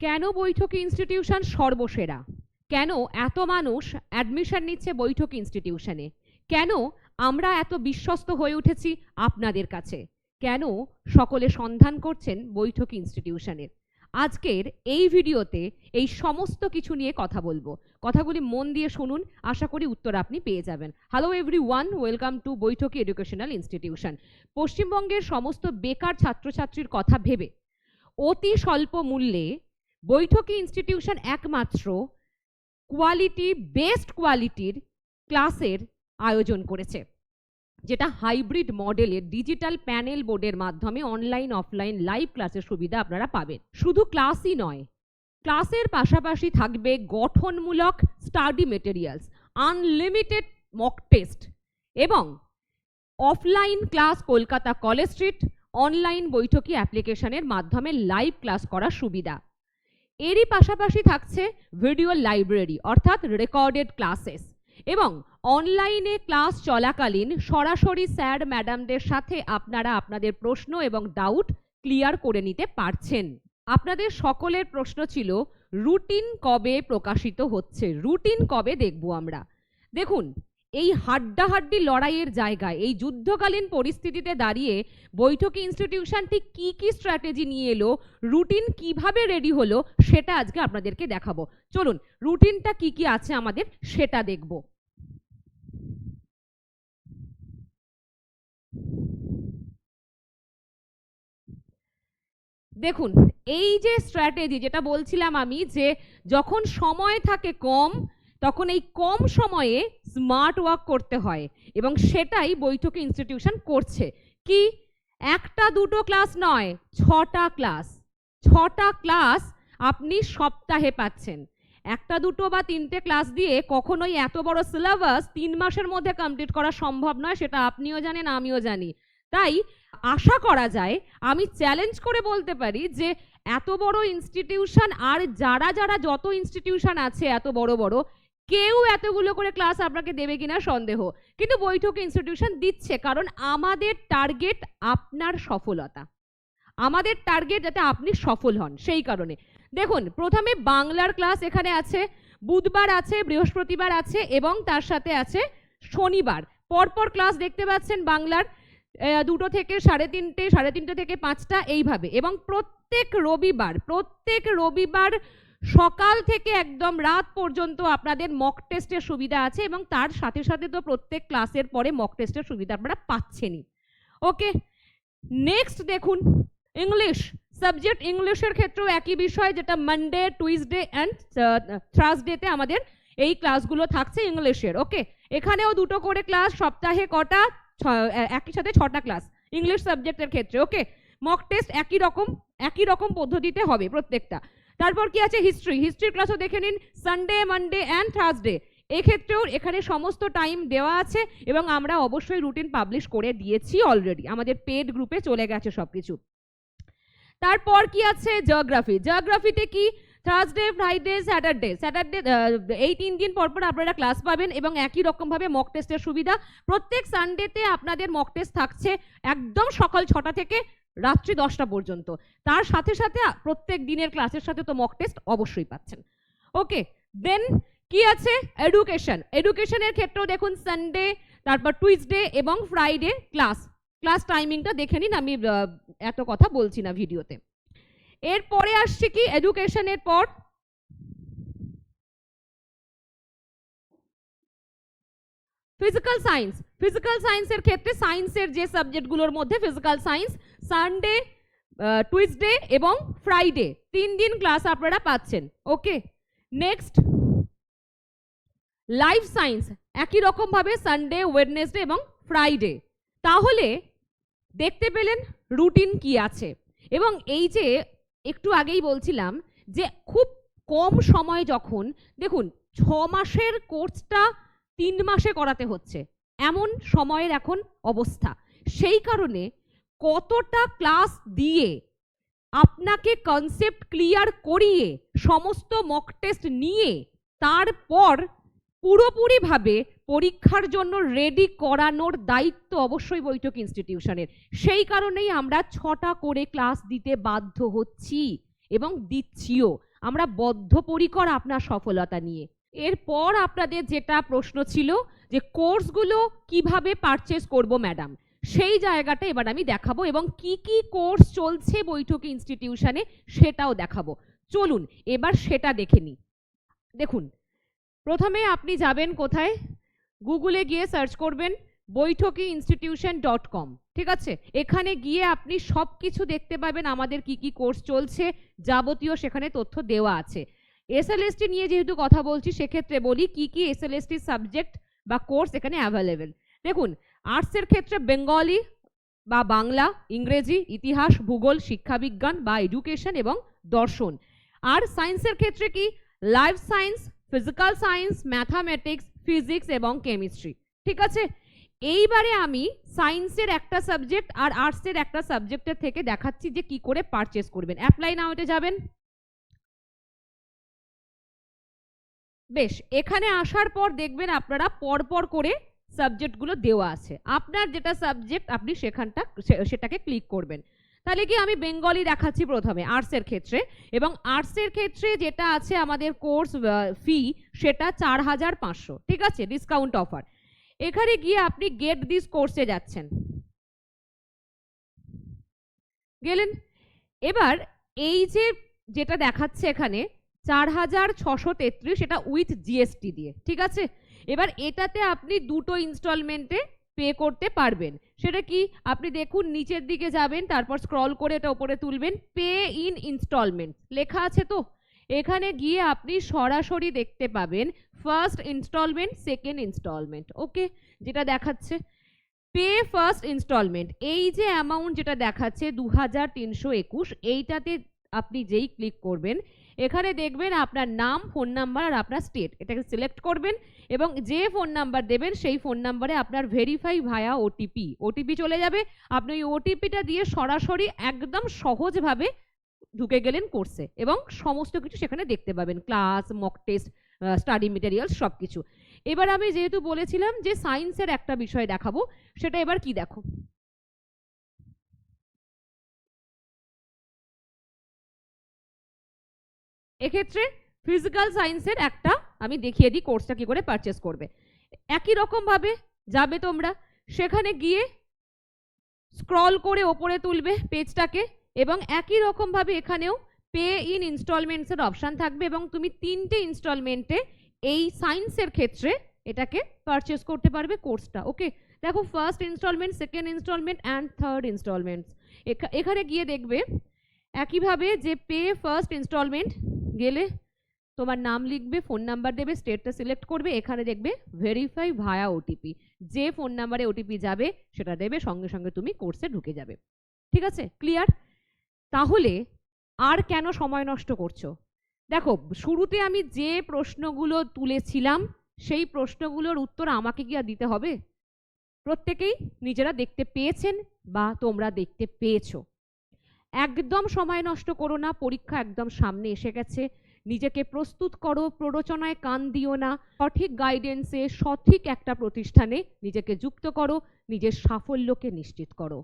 কেন বৈঠকি ইনস্টিটিউশন সর্বসেরা? কেন এত মানুষ অ্যাডমিশন নিচ্ছে বৈঠকি ইনস্টিটিউশনে? কেন আমরা এত বিশ্বস্ত হয়ে উঠেছি আপনাদের কাছে? কেন সকলে সন্ধান করছেন বৈঠকি ইনস্টিটিউশনের? আজকের এই ভিডিওতে এই সমস্ত কিছু নিয়ে কথা বলবো। কথাগুলি মন দিয়ে শুনুন, আশা করি উত্তর আপনি পেয়ে যাবেন। Hello everyone, welcome to বৈঠকি educational institution. পশ্চিমবঙ্গের সমস্ত বেকার ছাত্রছাত্রীর কথা ভেবে অতি স্বল্প মূল্যে বৈঠকি ইনস্টিটিউশন একমাত্র বেস্ট কোয়ালিটির ক্লাসের আয়োজন করেছে, যেটা হাইব্রিড মডেলের ডিজিটাল প্যানেল বোর্ডের মাধ্যমে অনলাইন অফলাইন লাইভ ক্লাসের সুবিধা আপনারা পাবেন। শুধু ক্লাসই নয়, ক্লাসের পাশাপাশি থাকবে গঠনমূলক study materials, unlimited mock test এবং offline class Kolkata college street online Baithaki অ্যাপ্লিকেশনের মাধ্যমে লাইভ ক্লাস করার সুবিধা। এরই পাশাপাশি থাকছে ভিডিও লাইব্রেরি অর্থাৎ রেকর্ডেড ক্লাসেস এবং অনলাইনে ক্লাস চলাকালীন সরাসরি স্যার ম্যাডামদের সাথে আপনারা আপনাদের প্রশ্ন এবং ডাউট ক্লিয়ার করে নিতে পারছেন। আপনাদের সকলের প্রশ্ন ছিল রুটিন কবে প্রকাশিত হচ্ছে, রুটিন কবে দেখব আমরা। দেখুন, এই হাড্ডাহাড্ডি লড়াইয়ের জায়গায় এই যুদ্ধকালীন পরিস্থিতিতে দাঁড়িয়ে বৈঠকি ইনস্টিটিউশন ঠিক কি কি স্ট্র্যাটেজি নিয়ে এলো, রুটিন কিভাবে রেডি হলো, সেটা আজকে আপনাদেরকে দেখাবো। চলুন রুটিনটা কি কি আছে আমাদের সেটা দেখব। দেখুন, এই যে স্ট্র্যাটেজি যেটা বলছিলাম আমি, যে যখন সময় থাকে কম তখন এই কম সময়ে স্মার্ট ওয়ার্ক করতে হয় এবং সেটাই বৈঠকি ইনস্টিটিউশন করছে। কি একটা দুটো ক্লাস নয়, 6টা ক্লাস। 6টা ক্লাস আপনি সপ্তাহে পাচ্ছেন। একটা দুটো বা 3টে ক্লাস দিয়ে কখনোই এত বড় সিলেবাস 3 মাসের মধ্যে কমপ্লিট করা সম্ভব নয়, সেটা আপনিও জানেন আমিও জানি। তাই আশা করা যায়, আমি চ্যালেঞ্জ করে বলতে পারি যে এত বড় ইনস্টিটিউশন আর যারা যারা যত ইনস্টিটিউশন আছে এত বড় বড়, কেউ এতগুলো করে ক্লাস আপনাকে দেবে কিনা সন্দেহ, কিন্তু বৈঠকি ইনস্টিটিউশন দিচ্ছে। কারণ আমাদের টার্গেট আপনার সফলতা, আমাদের টার্গেট যাতে আপনি সফল হন, সেই কারণে। দেখুন, প্রথমে বাংলার ক্লাস এখানে আছে, বুধবার আছে, বৃহস্পতিবার আছে এবং তার সাথে আছে শনিবার। পরপর ক্লাস দেখতে পাচ্ছেন বাংলার 2টো থেকে 3:30, 3:30 থেকে 5টা এইভাবে। এবং প্রত্যেক রবিবার সকাল থেকে একদম রাত পর্যন্ত আপনাদের মক টেস্টের সুবিধা আছে এবং তার সাথে সাথে তো প্রত্যেক ক্লাসের পরে মক টেস্টের সুবিধা আপনারা পাচ্ছেনই। ওকে, নেক্সট দেখুন, ইংলিশ সাবজেক্ট। ইংলিশের ক্ষেত্রেও একই বিষয়, যেটা মানডে, টুইসডে অ্যান্ড থার্সডেতে আমাদের এই ক্লাসগুলো থাকছে ইংলিশের। ওকে, এখানেও 2টো করে ক্লাস, সপ্তাহে কটা, একই সাথে 6টা ক্লাস ইংলিশ সাবজেক্টের ক্ষেত্রে। ওকে, মক টেস্ট একই রকম পদ্ধতিতে হবে প্রত্যেকটা। তারপর কি আছে, হিস্ট্রির ক্লাসও দেখে নিন, সানডে, মানডে অ্যান্ড থার্সডে। এক্ষেত্রেও এখানে সমস্ত টাইম দেওয়া আছে এবং আমরা অবশ্যই রুটিন পাবলিশ করে দিয়েছি অলরেডি, আমাদের পেড গ্রুপে চলে গেছে সবকিছু। তারপর কি আছে, জিওগ্রাফিতে কি, থার্সডে, ফ্রাইডে, স্যাটারডে এই 3 দিন পরপর আপনারা ক্লাস পাবেন এবং একই রকম ভাবে মক টেস্টের সুবিধা। প্রত্যেক সানডেতে আপনাদের মক টেস্ট থাকছে একদম সকাল 6টা থেকে রাত্রি 10টা পর্যন্ত। তার সাথে সাথে প্রত্যেক দিনের ক্লাসের সাথে তো মক টেস্ট অবশ্যই পাচ্ছেন। ওকে, দেন কি আছে, এডুকেশনের ক্ষেত্রেও দেখুন সানডে, তারপর টুইসডে এবং ফ্রাইডে ক্লাস টাইমিংটা দেখে নিন, আমি এত কথা বলছি না ভিডিওতে। এরপরে আসছে কি, এডুকেশনের পর ফিজিক্যাল সায়েন্সের ক্ষেত্রে সায়েন্সের যে সাবজেক্টগুলোর মধ্যে ফিজিক্যাল সায়েন্স, সানডে, টুইসডে এবং ফ্রাইডে 3 দিন ক্লাস আপনারা পাচ্ছেন। ওকে, নেক্সট লাইফ সায়েন্স, একই রকম ভাবে সানডে, ওয়েডনেসডে এবং ফ্রাইডে। তাহলে দেখতে পেলেন রুটিন কি আছে। এবং এই যে একটু আগেই বলছিলাম যে খুব কম সময়, যখন দেখুন 6 মাসের কোর্সটা 3 মাসে করাতে হচ্ছে, এমন সময়ের এখন অবস্থা। সেই কারণে কতটা ক্লাস দিয়ে আপনাকে কনসেপ্ট ক্লিয়ার করিয়ে সমস্ত মক টেস্ট নিয়ে তারপর পুরোপুরিভাবে পরীক্ষার জন্য রেডি করানোর দায়িত্ব অবশ্যই বৈঠকি ইনস্টিটিউশনের। সেই কারণেই আমরা 6টা করে ক্লাস দিতে বাধ্য হচ্ছি এবং দিচ্ছিও। আমরা বদ্ধপরিকর আপনার সফলতা নিয়ে। এরপর আপনাদের যেটা প্রশ্ন ছিল যে কোর্সগুলো কিভাবে পারচেজ করব ম্যাডাম, সেই জায়গাটা এবার আমি দেখাবো এবং কি কি কোর্স চলছে বৈঠকি ইনস্টিটিউশনে সেটাও দেখাবো। চলুন এবার সেটা দেখে নিই। দেখুন, প্রথমে আপনি যাবেন কোথায়, গুগলে গিয়ে সার্চ করবেন boithokiinstitution.com, ঠিক আছে? এখানে গিয়ে আপনি সব কিছু দেখতে পাবেন, আমাদের কি কি কোর্স চলছে যাবতীয় সেখানে তথ্য দেওয়া আছে। এসএলএসটি নিয়ে যেহেতু কথা বলছি সেক্ষেত্রে বলি কি কি এসএলএসটি সাবজেক্ট বা কোর্স এখানে অ্যাভেলেবেল। দেখুন, আর্টসের ক্ষেত্রে বেঙ্গলি বা বাংলা, ইংরেজি, ইতিহাস, ভূগোল, শিক্ষাবিজ্ঞান বা এডুকেশন এবং দর্শন। আর সায়েন্সের ক্ষেত্রে কি life science, physical science, mathematics, physics এবং কেমিস্ট্রি, ঠিক আছে? এইবারে আমি সায়েন্সের একটা সাবজেক্ট আর আর্টসের একটা সাবজেক্টের থেকে দেখাচ্ছি যে কি করে পারচেজ করবেন। অ্যাপ্লাই নাওতে যাবেন। বেশ, এখানে আসার পর দেখবেন আপনারা পরপর করে সাবজেক্টগুলো দেওয়া আছে। আপনার যেটা সাবজেক্ট আপনি সেটাকে ক্লিক করবেন। তাহলে কি আমি বেঙ্গলি দেখাচ্ছি প্রথমে আর্টসের ক্ষেত্রে, এবং আর্টসের ক্ষেত্রে যেটা আছে আমাদের কোর্স ফি সেটা 4500, ঠিক আছে, ডিসকাউন্ট অফার। এখানে গিয়ে আপনি গেট দিস কোর্সে যাচ্ছেন, গেলেন। এবার এই যে যেটা দেখাচ্ছে এখানে 4633, সেটা উইথ জিএসটি দিয়ে, ঠিক আছে? এবার এটাতে আপনি দুটো ইনস্টলমেন্টে পে করতে পারবেন। সেটা কি, আপনি দেখুন নিচের দিকে যাবেন, তারপর স্ক্রল করে এটা উপরে তুলবেন, পে ইন ইনস্টলমেন্ট লেখা আছে তো। এখানে গিয়ে আপনি সরাসরি দেখতে পাবেন ফার্স্ট ইনস্টলমেন্ট, সেকেন্ড ইনস্টলমেন্ট, ওকে, যেটা দেখাচ্ছে পে ফার্স্ট ইনস্টলমেন্ট। এই যে অ্যামাউন্ট যেটা দেখাচ্ছে 2321, এইটাতে আপনি যেই ক্লিক করবেন এখানে দেখবেন আপনার নাম, ফোন নাম্বার আর আপনার স্টেট, এটাকে সিলেক্ট করবেন এবং যে ফোন নাম্বার দেবেন সেই ফোন নাম্বারে আপনার ভেরিফাই ভায়া ওটিপি চলে যাবে। আপনি ওই ওটিপিটা দিয়ে সরাসরি একদম সহজভাবে ঢুকে গেলেন কোর্সে এবং সমস্ত কিছু সেখানে দেখতে পাবেন, class, mock test, study material সবকিছু। এবার আমি যেহেতু বলেছিলাম যে সায়েন্সের একটা বিষয় দেখাবো, সেটা এবার কি দেখো, এক্ষেত্রে ফিজিক্যাল সায়েন্সের একটা আমি দেখিয়ে দিই কোর্সটা কি করে পারচেস করবে। একই রকম ভাবে যাবে তোমরা, সেখানে গিয়ে স্ক্রল করে ওপরে তুলবে পেজটাকে এবং একই রকম ভাবে এখানেও পে ইন ইনস্টলমেন্টস এর অপশন থাকবে এবং তুমি 3টে ইনস্টলমেন্টে এই সায়েন্সের ক্ষেত্রে এটাকে পারচেস করতে পারবে কোর্সটা, ওকে। দেখো, first instalment, second instalment and third instalment. এখানে গিয়ে দেখবে একইভাবে যে পে ফার্স্ট ইনস্টলমেন্ট, গেলে তোমার নাম লিখবে, ফোন নাম্বার দেবে, স্টেটটা সিলেক্ট করবে, এখানে দেখবে ভেরিফাই ভায়া ওটিপি, যে ফোন নাম্বারে ওটিপি যাবে সেটা দেবে, সঙ্গে সঙ্গে তুমি কোর্সে ঢুকে যাবে, ঠিক আছে? ক্লিয়ার? তাহলে আর কেন সময় নষ্ট করছো? দেখো, শুরুতে আমি যে প্রশ্নগুলো তুলেছিলাম সেই প্রশ্নগুলোর উত্তর আমাকে কি আর দিতে হবে? প্রত্যেকেই নিজেরা দেখতে পেয়েছেন বা তোমরা দেখতে পেয়েছো। একদম সময় নষ্ট করো না, পরীক্ষা একদম সামনে এসে গেছে। নিজেকে প্রস্তুত করো, প্ররোচনায় কান দিও না, সঠিক গাইডেন্সে সঠিক একটা প্রতিষ্ঠানে নিজেকে যুক্ত করো, নিজের সাফল্যকে নিশ্চিত করো।